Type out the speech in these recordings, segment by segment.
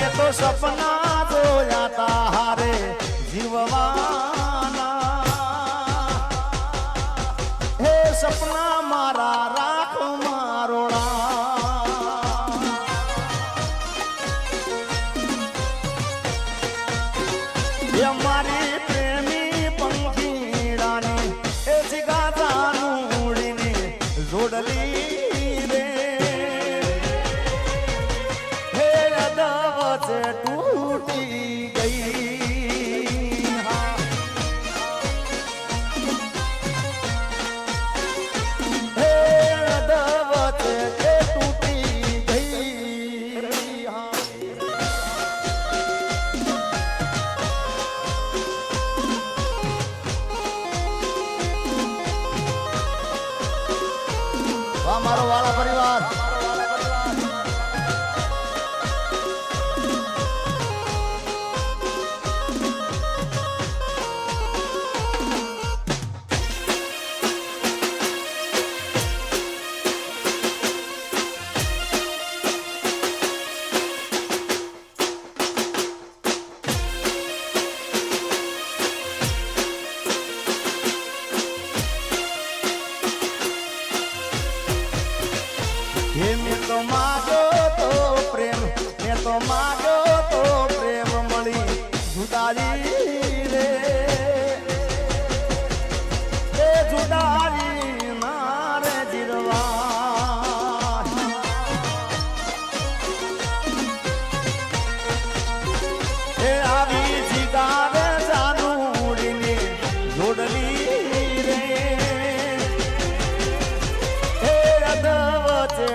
મેં તો સપના જોયા તારે જીવવાના હે સપના મારા રાખ મારોણા એ મારી પ્રેમી પંખીડાની એ જીગાજાનું ઉડીને જોડલી टूटी गई हे अदावत टूटी गई हमारो वाला परिवार मैं तो मांगो तो प्रेम मैं तो मांगो तो प्रेम मળી जुदाई रे ए जुदाई मारे जिरवा ए આવી જીગારે જાનુડીને જોડલી રે એ અદવચે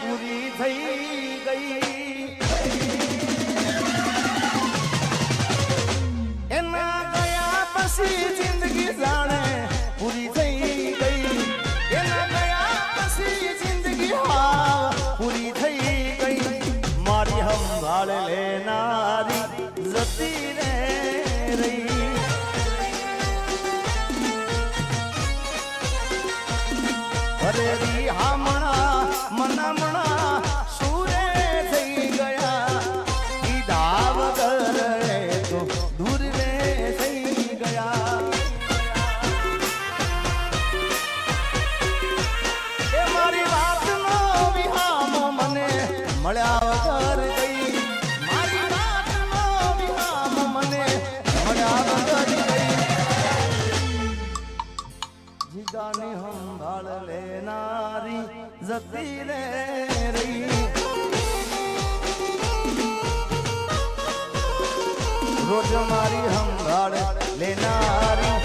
પૂરી થઈ ગઈ એના ગયા પછી જિંદગી જાણે પૂરી થઈ ગઈ એના ગયા પછી જિંદગી પૂરી થઈ ગઈ મારી સંભાળ લેનારી જતી રે રહી અરે રી હામણા મનામણા સુરે થઈ ગયા કીધા વગર તો દૂર રે થઈ ગયા એ મારી વાતનો વિહામ મને મળ્યા વગર ગઈ મારી વાતનો વિહામ મને મળ્યા વગર ગઈ જીગાની સંભાળ લેનારી જતી રે રહી રોજ મારી સંભાળ લેનારી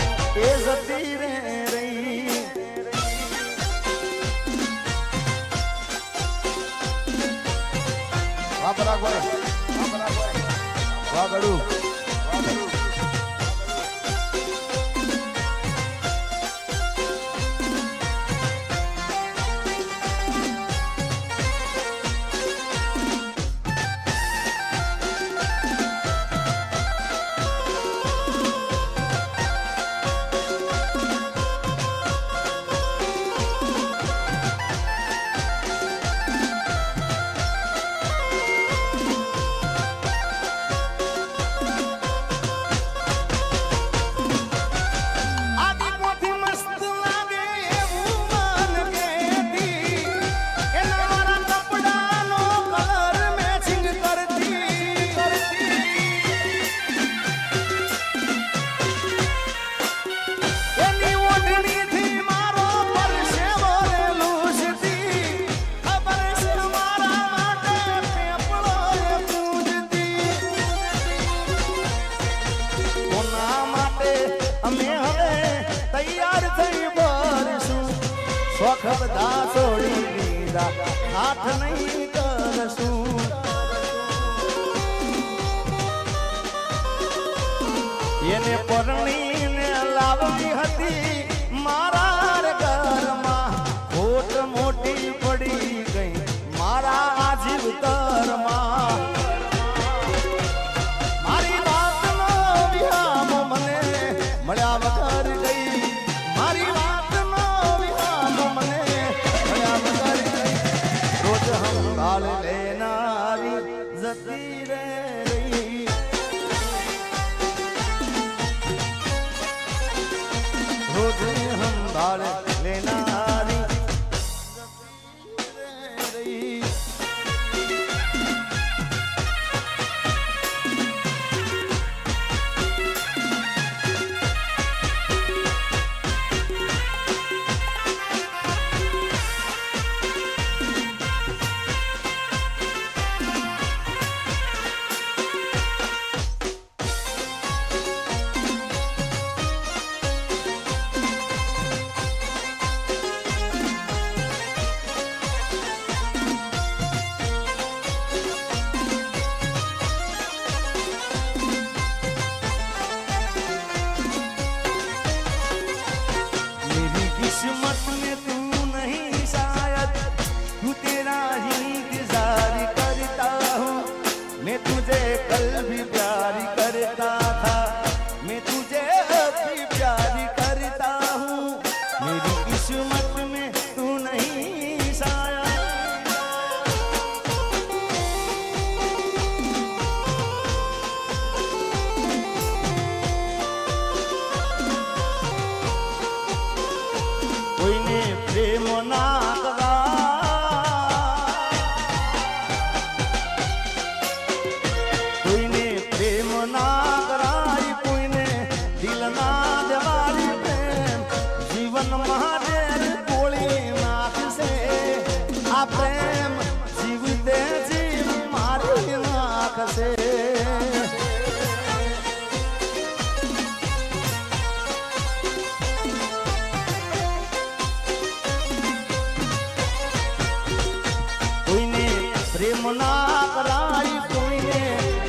એ જતી રે રહી વાપરા વાગડું તૈયાર થઈ ભરશું શોખ બધા છોડી દીધા હાથ નહીં કરશું એને પરણીને લાવવી હતી મારા ઘરમાં ખોટ મોટી પડી ગઈ મારા આજીવતરમાં મારી વાતનો વિહામ મને મળ્યા વગર ગઈ મારી વાતનો વિહામ મને મળ્યા વગર ગઈ રોજ હંભાળ લેનારી જતી રે રહી રોજ હંભાળ લેનારી રહી किस्मत में तू नहीं शायद तू तेरा ही इंतजार करता हूँ मैं तुझे कल भी प्यार करता था मैं तुझे अब भी प्यार करता हूँ मेरी किस्मत में तू नहीं शायद કોઈને પ્રેમ ના કરાય કોઈને પ્રેમ ના કરાય કોઈને દિલ ના દેવાય પ્રેમ જીવનમાં ઝેર ગોળી નાખશે આ પ્રેમ જીવતે જીવ મારી નાખશે પ્રેમ ના કરાય કોઈને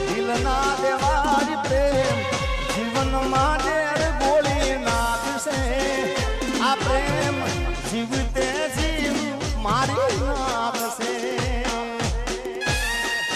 દિલ ના દેવાય પ્રેમ જીવનમાં ઝેર ગોળી નાખશે આ પ્રેમ જીવતે જીવ મારી